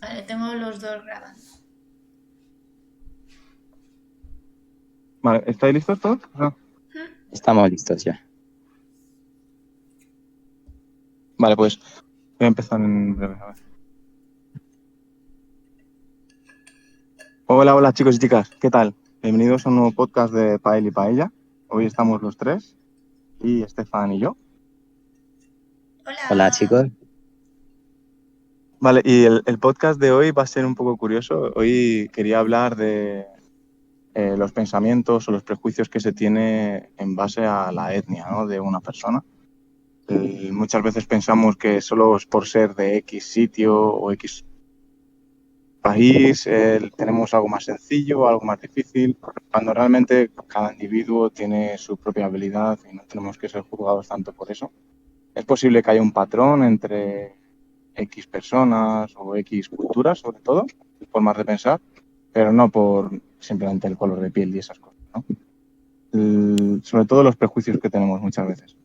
Vale, tengo los dos grabando. Vale, ¿estáis listos todos? No. Estamos listos ya. Vale, pues voy a empezar en breve. A ver. Hola chicos y chicas, ¿qué tal? Bienvenidos a un nuevo podcast de Pael y Paella. Hoy estamos los tres, y Estefan y yo. Hola Hola. chicos. Vale, y el podcast de hoy va a ser un poco curioso. Hoy quería hablar de los pensamientos o los prejuicios que se tiene en base a la etnia, ¿no?, de una persona. Muchas veces pensamos que solo es por ser de X sitio o X país tenemos algo más sencillo, algo más difícil, cuando realmente cada individuo tiene su propia habilidad y no tenemos que ser juzgados tanto por eso. Es posible que haya un patrón entre X personas o X culturas, sobre todo, formas de pensar, pero no por simplemente el color de piel y esas cosas, ¿no? Sobre todo los prejuicios que tenemos muchas veces.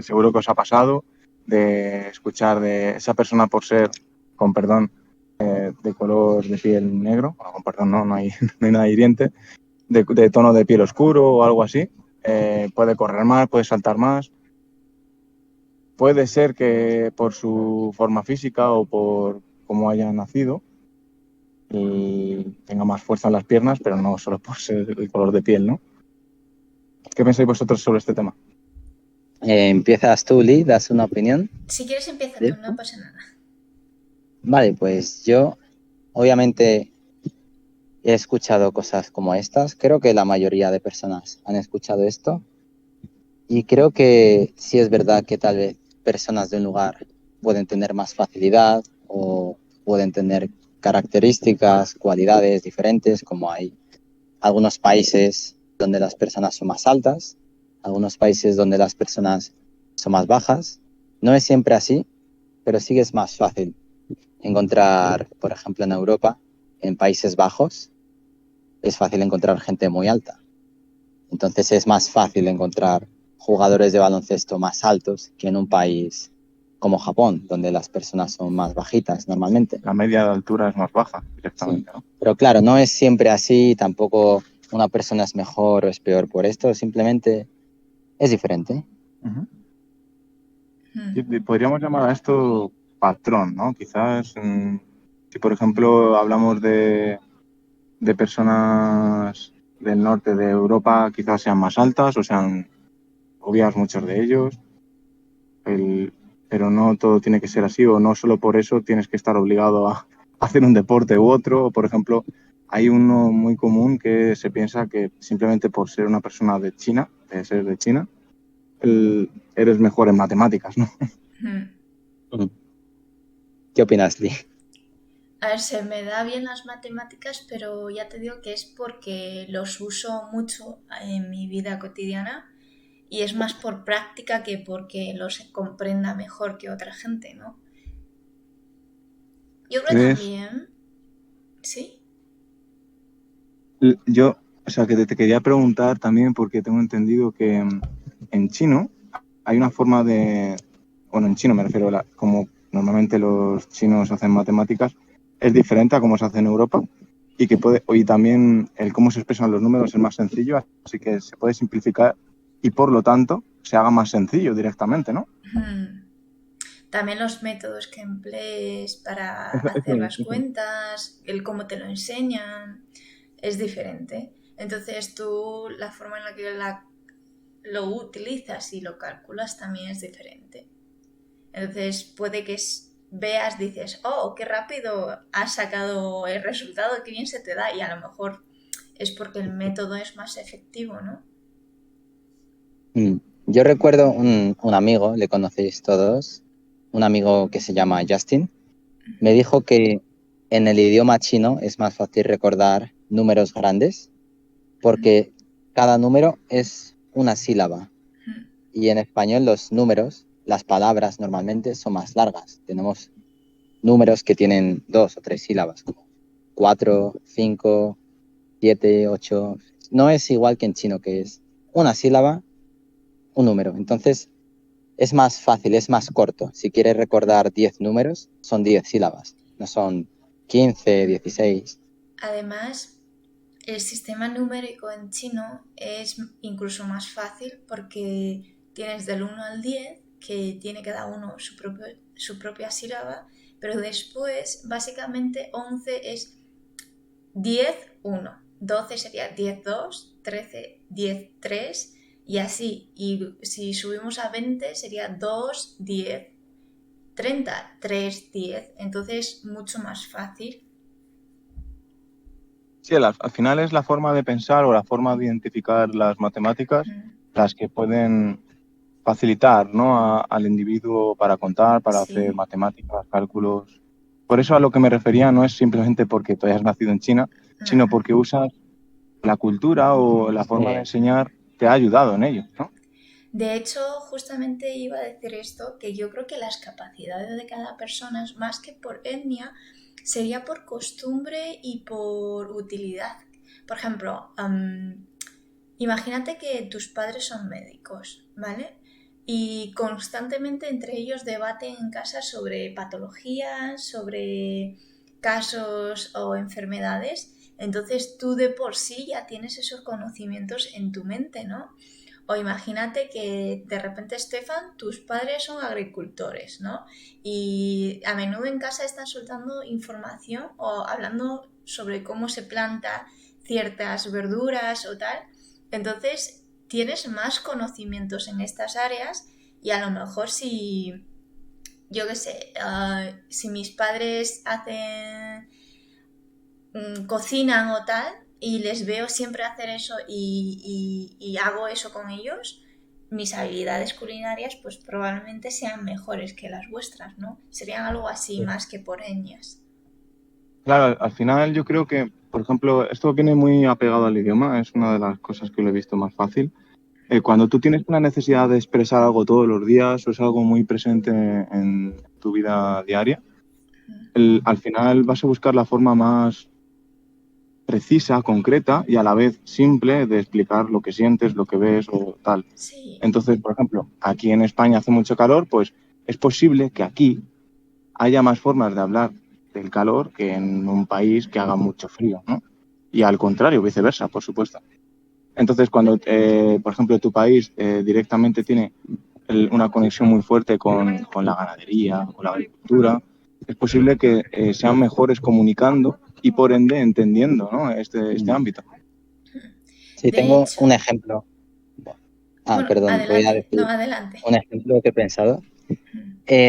Seguro que os ha pasado de escuchar de esa persona por ser, con perdón, de color de piel negro, bueno, con perdón, no hay, no hay nada hiriente, de tono de piel oscuro o algo así. Puede correr más, puede saltar más. Puede ser que por su forma física o por cómo haya nacido tenga más fuerza en las piernas, pero no solo por ser el color de piel, ¿no? ¿Qué pensáis vosotros sobre este tema? Empiezas tú, Lee, das una opinión. Si quieres empieza ¿De tú, no esto? pasa nada. Vale, pues yo obviamente he escuchado cosas como estas. Creo que la mayoría de personas han escuchado esto. Y creo que sí es verdad que tal vez personas de un lugar pueden tener más facilidad o pueden tener características, cualidades diferentes, como hay algunos países donde las personas son más altas, algunos países donde las personas son más bajas. No es siempre así, pero sí que es más fácil encontrar, por ejemplo, en Europa, en Países Bajos, es fácil encontrar gente muy alta. Entonces es más fácil encontrar jugadores de baloncesto más altos que en un país como Japón, donde las personas son más bajitas normalmente. La media de altura es más baja Sí. directamente, ¿no? Pero claro, no es siempre así, tampoco una persona es mejor o es peor por esto, simplemente es diferente. Uh-huh. Podríamos llamar a esto patrón, ¿no? Quizás, si por ejemplo hablamos de personas del norte de Europa, quizás sean más altas o sean obvias muchos de ellos, pero no todo tiene que ser así, o no solo por eso tienes que estar obligado a hacer un deporte u otro. O, por ejemplo, hay uno muy común que se piensa que simplemente por ser una persona de China, de ser de China, eres mejor en matemáticas, ¿no? ¿Qué opinas, Lee? A ver, se me da bien las matemáticas, pero ya te digo que es porque los uso mucho en mi vida cotidiana y es más por práctica que porque los comprenda mejor que otra gente, ¿no? Yo creo ¿Crees? también, ¿sí? Yo, o sea, que te quería preguntar también, porque tengo entendido que en chino hay una forma de, bueno, en chino me refiero, como normalmente los chinos hacen matemáticas, es diferente a cómo se hace en Europa, y también el cómo se expresan los números es más sencillo, así que se puede simplificar y por lo tanto se haga más sencillo directamente, ¿no? También los métodos que emplees para Eso hacer es, las eso es. cuentas, el cómo te lo enseñan, es diferente. Entonces tú, la forma en la que lo utilizas y lo calculas también es diferente. Entonces puede que veas, dices, oh, qué rápido has sacado el resultado, qué bien se te da, y a lo mejor es porque el método es más efectivo, ¿no? Mm. Yo recuerdo un amigo, le conocéis todos, un amigo que se llama Justin, me dijo que en el idioma chino es más fácil recordar números grandes porque cada número es una sílaba y en español los números, las palabras normalmente son más largas. Tenemos números que tienen 2 o 3 sílabas, como 4, 5, 7, 8. No es igual que en chino, que es una sílaba, un número. Entonces es más fácil, es más corto. Si quieres recordar 10 números, son 10 sílabas. no son 15, 16. Además, el sistema numérico en chino es incluso más fácil porque tienes del 1 al 10, que tiene cada uno su propia sílaba, pero después, básicamente, 11 es 10, 1, 12 sería 10, 2, 13, 10, 3 y así. Y si subimos a 20 sería 2, 10, 30, 3, 10. Entonces, mucho más fácil. Sí, al final es la forma de pensar o la forma de identificar las matemáticas las que pueden facilitar, ¿no? al individuo para contar, para hacer Sí. matemáticas, cálculos. Por eso a lo que me refería no es simplemente porque tú hayas nacido en China, sino No. porque usas la cultura o la forma de enseñar te ha ayudado en ello, ¿no? De hecho, justamente iba a decir esto, que yo creo que las capacidades de cada persona, más que por etnia, sería por costumbre y por utilidad. Por ejemplo, imagínate que tus padres son médicos, ¿vale? Y constantemente entre ellos debaten en casa sobre patologías, sobre casos o enfermedades. Entonces tú de por sí ya tienes esos conocimientos en tu mente, ¿no? O imagínate que de repente, Estefan, tus padres son agricultores, ¿no? Y a menudo en casa están soltando información o hablando sobre cómo se planta ciertas verduras o tal. Entonces, tienes más conocimientos en estas áreas y a lo mejor si, yo qué sé, si mis padres cocinan o tal y les veo siempre hacer eso y hago eso con ellos, mis habilidades culinarias pues probablemente sean mejores que las vuestras, ¿no? Serían algo así más que por etnias. Claro, al final yo creo que, por ejemplo, esto viene muy apegado al idioma, es una de las cosas que lo he visto más fácil. Cuando tú tienes la necesidad de expresar algo todos los días o es algo muy presente en tu vida diaria, al final vas a buscar la forma más precisa, concreta y a la vez simple de explicar lo que sientes, lo que ves o tal. Sí. Entonces, por ejemplo, aquí en España hace mucho calor, pues es posible que aquí haya más formas de hablar del calor que en un país que haga mucho frío, ¿no? Y al contrario, viceversa, por supuesto. Entonces, cuando, por ejemplo, tu país directamente tiene una conexión muy fuerte con la ganadería o la agricultura, es posible que sean mejores comunicando y, por ende, entendiendo, ¿no? este ámbito. Sí, De tengo un hecho, ejemplo. bueno, Perdón, voy a adelante, no, decir adelante. un ejemplo que he pensado.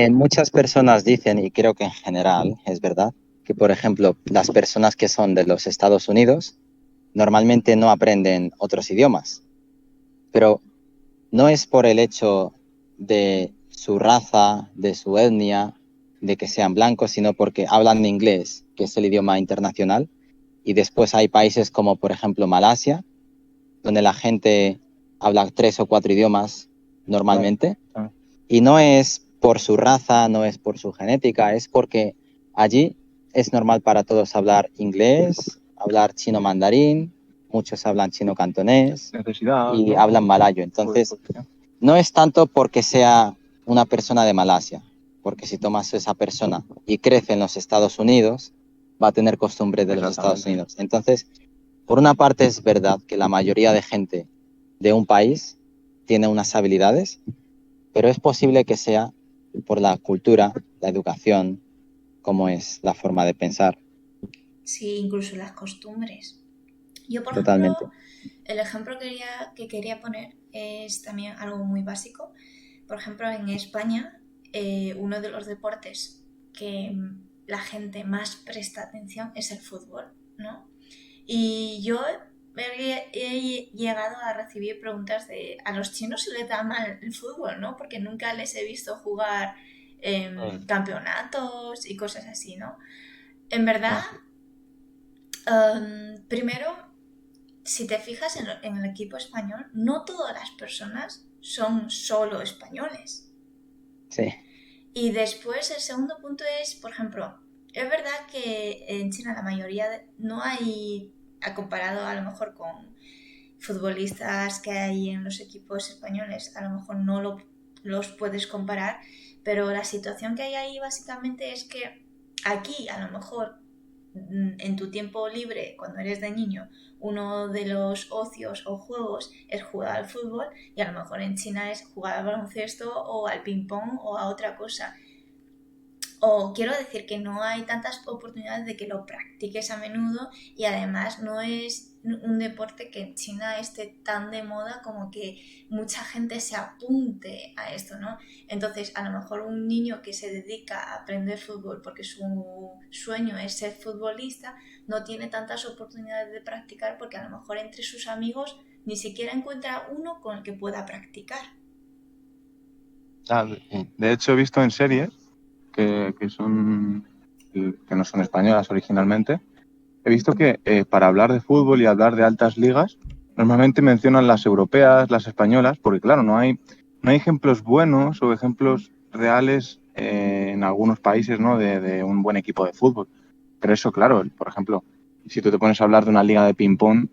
Muchas personas dicen, y creo que en general es verdad, que por ejemplo las personas que son de los Estados Unidos normalmente no aprenden otros idiomas, pero no es por el hecho de su raza, de su etnia, de que sean blancos, sino porque hablan inglés, que es el idioma internacional, y después hay países como por ejemplo Malasia, donde la gente habla 3 o 4 idiomas normalmente, y no es por su raza, no es por su genética, es porque allí es normal para todos hablar inglés, hablar chino mandarín, muchos hablan chino cantonés Necesidad, y ¿no? hablan malayo. Entonces, no es tanto porque sea una persona de Malasia, porque si tomas esa persona y crece en los Estados Unidos, va a tener costumbres de los Estados Unidos. Entonces, por una parte es verdad que la mayoría de gente de un país tiene unas habilidades, pero es posible que sea por la cultura, la educación, cómo es la forma de pensar. Sí, incluso las costumbres. Yo, por Totalmente. ejemplo, el ejemplo que quería poner es también algo muy básico. Por ejemplo, en España, uno de los deportes que la gente más presta atención es el fútbol, ¿no? Y yo he llegado a recibir preguntas de a los chinos se les da mal el fútbol, ¿no? Porque nunca les he visto jugar campeonatos y cosas así, ¿no? En verdad, primero, si te fijas en el equipo español, no todas las personas son solo españoles. Sí. Y después el segundo punto es, por ejemplo, es verdad que en China la mayoría no hay, comparado a lo mejor con futbolistas que hay en los equipos españoles, a lo mejor no los puedes comparar, pero la situación que hay ahí básicamente es que aquí a lo mejor en tu tiempo libre, cuando eres de niño, uno de los ocios o juegos es jugar al fútbol y a lo mejor en China es jugar al baloncesto o al ping pong o a otra cosa. O quiero decir que no hay tantas oportunidades de que lo practiques a menudo y además no es un deporte que en China esté tan de moda como que mucha gente se apunte a esto, ¿no? Entonces, a lo mejor un niño que se dedica a aprender fútbol porque su sueño es ser futbolista, no tiene tantas oportunidades de practicar porque a lo mejor entre sus amigos ni siquiera encuentra uno con el que pueda practicar. De hecho, he visto en series que no son españolas originalmente, he visto que para hablar de fútbol y hablar de altas ligas, normalmente mencionan las europeas, las españolas, porque claro, no hay ejemplos buenos o ejemplos reales en algunos países, ¿no? de un buen equipo de fútbol. Pero eso, claro, por ejemplo, si tú te pones a hablar de una liga de ping-pong,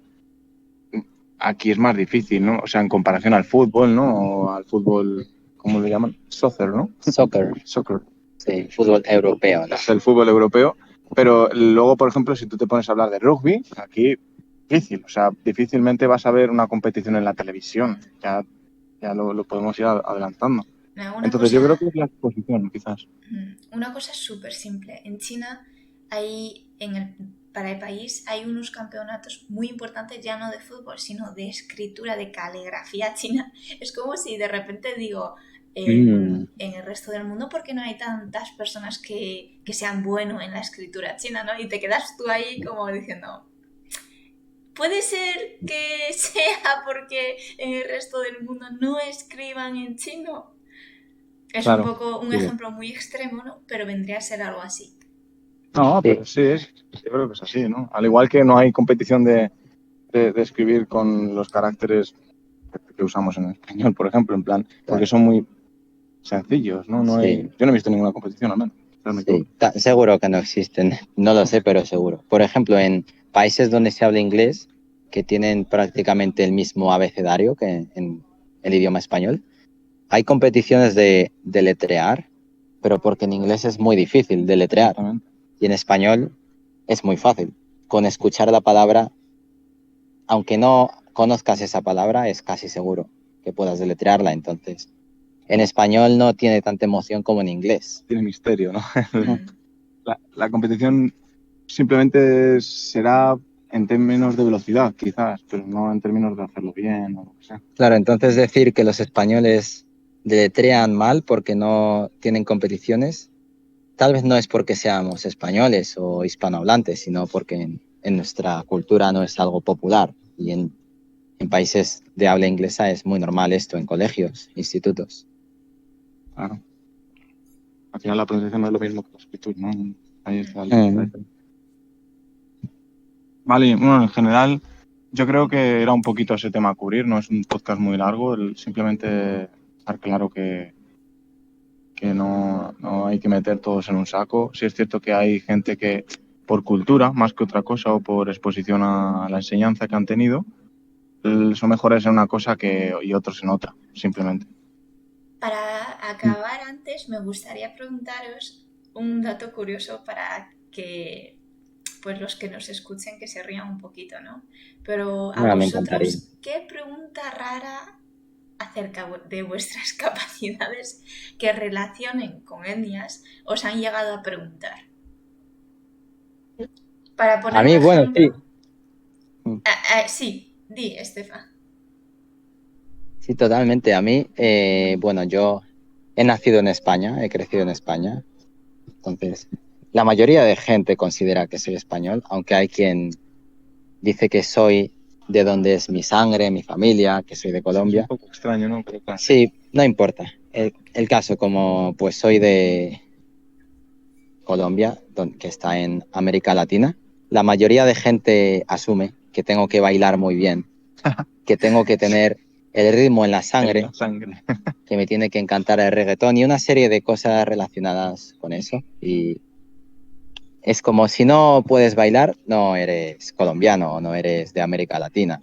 aquí es más difícil, ¿no? O sea, en comparación al fútbol, ¿no? O al fútbol, ¿cómo le llaman? Soccer, ¿no? Soccer, Soccer. sí, fútbol europeo, ¿no? Es el fútbol europeo. Pero luego, por ejemplo, si tú te pones a hablar de rugby, aquí difícil. O sea, difícilmente vas a ver una competición en la televisión. Ya lo podemos ir adelantando. Entonces, yo creo que es la exposición, quizás. Una cosa súper simple. En China hay, para el país, hay unos campeonatos muy importantes ya no de fútbol, sino de escritura, de caligrafía china. Es como si de repente digo, en el resto del mundo, ¿por qué no hay tantas personas que sean buenos en la escritura china, ¿no? Y te quedas tú ahí como diciendo, puede ser que sea porque en el resto del mundo no escriban en chino. Es Claro, un poco un sí. ejemplo muy extremo, ¿no? Pero vendría a ser algo así. No, pero sí, yo creo que es así, ¿no? Al igual que no hay competición de escribir con los caracteres que usamos en español, por ejemplo, en plan, porque son muy sencillos, ¿no? Sí. Yo no he visto ninguna competición, al menos. Sí, seguro que no existen, no lo sé, pero seguro. Por ejemplo, en países donde se habla inglés, que tienen prácticamente el mismo abecedario que en el idioma español, hay competiciones de deletrear, pero porque en inglés es muy difícil deletrear Exactamente. y en español es muy fácil. Con escuchar la palabra, aunque no conozcas esa palabra, es casi seguro que puedas deletrearla. Entonces, en español no tiene tanta emoción como en inglés. Tiene misterio, ¿no? La competición simplemente será en términos de velocidad, quizás, pero no en términos de hacerlo bien o lo que sea. Claro, entonces decir que los españoles deletrean mal porque no tienen competiciones, tal vez no es porque seamos españoles o hispanohablantes, sino porque en nuestra cultura no es algo popular y en países de habla inglesa es muy normal esto, en colegios, institutos. Claro. Al final la pronunciación no es lo mismo que la escritura, ¿no? Ahí está Vale, bueno, en general yo creo que era un poquito ese tema a cubrir, no es un podcast muy largo, simplemente estar claro que no hay que meter todos en un saco. Sí es cierto que hay gente que por cultura, más que otra cosa, o por exposición a la enseñanza que han tenido, son mejores en una cosa y otros en otra, simplemente. Para acabar antes, me gustaría preguntaros un dato curioso para que pues los que nos escuchen que se rían un poquito, ¿no? Pero a Me encantaría. vosotros, ¿qué pregunta rara acerca de vuestras capacidades que relacionen con etnias os han llegado a preguntar? Para poner A mí, un bueno, ejemplo. sí. Sí, di, Estefa. Sí, totalmente. A mí, bueno, yo he nacido en España, he crecido en España. Entonces, la mayoría de gente considera que soy español, aunque hay quien dice que soy de donde es mi sangre, mi familia, que soy de Colombia. Es un poco extraño, ¿no? Pero claro. Sí, no importa. El caso, como pues soy de Colombia, que está en América Latina, la mayoría de gente asume que tengo que bailar muy bien, que tengo que tener el ritmo en la sangre, que me tiene que encantar el reggaetón y una serie de cosas relacionadas con eso. Y es como si no puedes bailar, no eres colombiano o no eres de América Latina.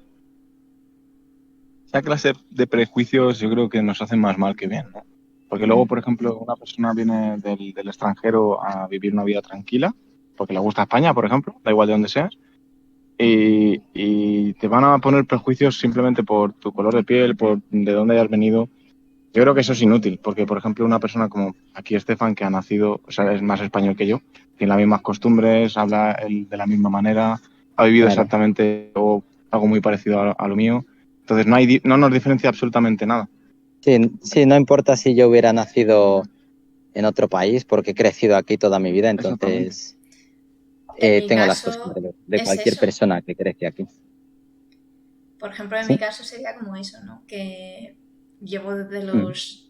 Esa clase de prejuicios yo creo que nos hacen más mal que bien, ¿no? Porque luego, por ejemplo, una persona viene del extranjero a vivir una vida tranquila, porque le gusta España, por ejemplo, da igual de dónde seas, y te van a poner prejuicios simplemente por tu color de piel, por de dónde hayas venido. Yo creo que eso es inútil, porque, por ejemplo, una persona como aquí Estefan, que ha nacido, o sea, es más español que yo, tiene las mismas costumbres, habla de la misma manera, ha vivido Claro. exactamente o algo muy parecido a lo mío. Entonces, no nos diferencia absolutamente nada. Sí, no importa si yo hubiera nacido en otro país, porque he crecido aquí toda mi vida, Exactamente. entonces En mi tengo las caso costumbres de es cualquier eso. persona que crece aquí. Por ejemplo, en mi Sí, caso sería como eso, ¿no? Que llevo desde mm, los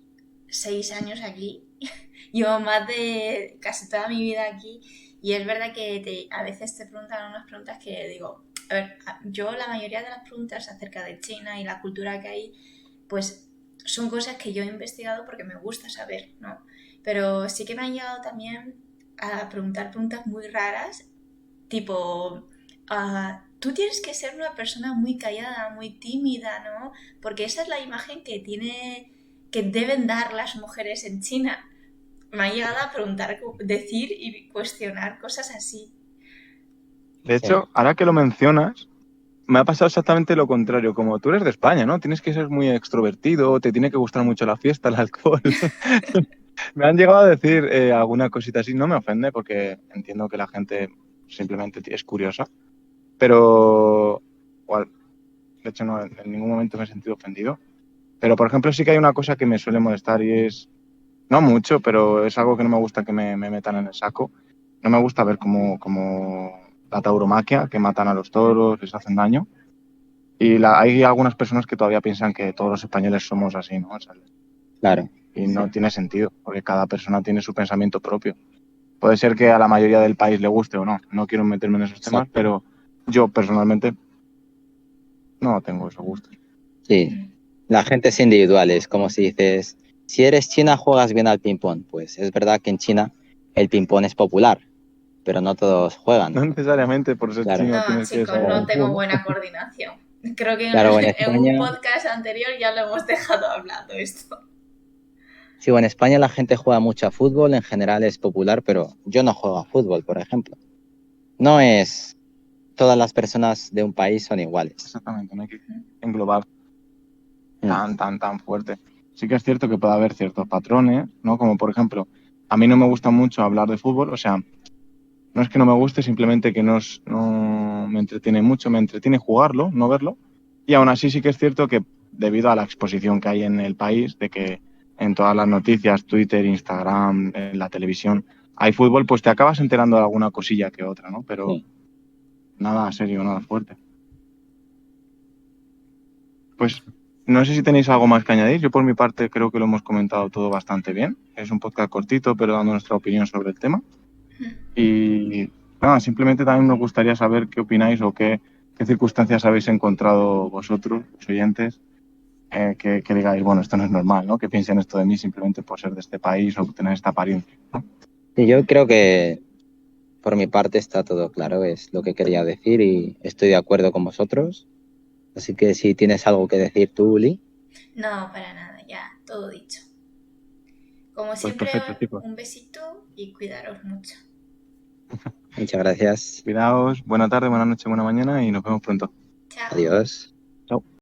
6 años aquí, llevo más de casi toda mi vida aquí y es verdad que a veces te preguntan unas preguntas que digo, a ver, yo la mayoría de las preguntas acerca de China y la cultura que hay, pues son cosas que yo he investigado porque me gusta saber, ¿no? Pero sí que me han llegado también a preguntar preguntas muy raras, tipo, tú tienes que ser una persona muy callada, muy tímida, ¿no? Porque esa es la imagen que deben dar las mujeres en China. Me ha llegado a preguntar, decir y cuestionar cosas así. De sí, hecho, ahora que lo mencionas, me ha pasado exactamente lo contrario. Como tú eres de España, ¿no? Tienes que ser muy extrovertido, te tiene que gustar mucho la fiesta, el alcohol. Me han llegado a decir alguna cosita así. No me ofende porque entiendo que la gente simplemente es curiosa. Pero, igual, de hecho, no, en ningún momento me he sentido ofendido. Pero, por ejemplo, sí que hay una cosa que me suele molestar y es, no mucho, pero es algo que no me gusta que me metan en el saco. No me gusta ver como la tauromaquia, que matan a los toros, les hacen daño. Y hay algunas personas que todavía piensan que todos los españoles somos así, ¿no? O sea, claro. y no tiene sentido, porque cada persona tiene su pensamiento propio. Puede ser que a la mayoría del país le guste o no. No quiero meterme en esos temas, Exacto. pero yo personalmente no tengo esos gustos. Sí, la gente es individual, es como si dices, si eres china juegas bien al ping-pong. Pues es verdad que en China el ping-pong es popular, pero no todos No juegan. necesariamente por ser Claro, chino No, tienes que chicos, saber no de tengo fútbol, ¿no? buena coordinación. Creo que claro, en en un España, podcast anterior ya lo hemos dejado hablando esto. sí, en España la gente juega mucho a fútbol, en general es popular, pero yo no juego a fútbol, por ejemplo. No es, todas las personas de un país son iguales. Exactamente, no hay que englobar Mm, tan fuerte. Sí que es cierto que puede haber ciertos patrones, ¿no? Como por ejemplo, a mí no me gusta mucho hablar de fútbol, o sea, no es que no me guste, simplemente que no me entretiene mucho, me entretiene jugarlo, no verlo. Y aún así sí que es cierto que debido a la exposición que hay en el país, de que en todas las noticias, Twitter, Instagram, en la televisión, hay fútbol, pues te acabas enterando de alguna cosilla que otra, ¿no? Pero sí. nada serio, nada fuerte. Pues no sé si tenéis algo más que añadir. Yo por mi parte creo que lo hemos comentado todo bastante bien. Es un podcast cortito, pero dando nuestra opinión sobre el tema. Y nada, simplemente también nos gustaría saber qué opináis o qué circunstancias habéis encontrado vosotros, los oyentes, que digáis, bueno, esto no es normal, ¿no? Que piensen esto de mí simplemente por ser de este país o tener esta apariencia, ¿no? Y yo creo que por mi parte está todo claro, es lo que quería decir y estoy de acuerdo con vosotros. Así que si tienes algo que decir tú, Uli. No, para nada, ya, todo dicho. Como Pues siempre, perfecto, chicos. un besito y cuidaros mucho. Muchas gracias. Cuidaos, buena tarde, buena noche, buena mañana y nos vemos pronto. Chao. Adiós. Chao.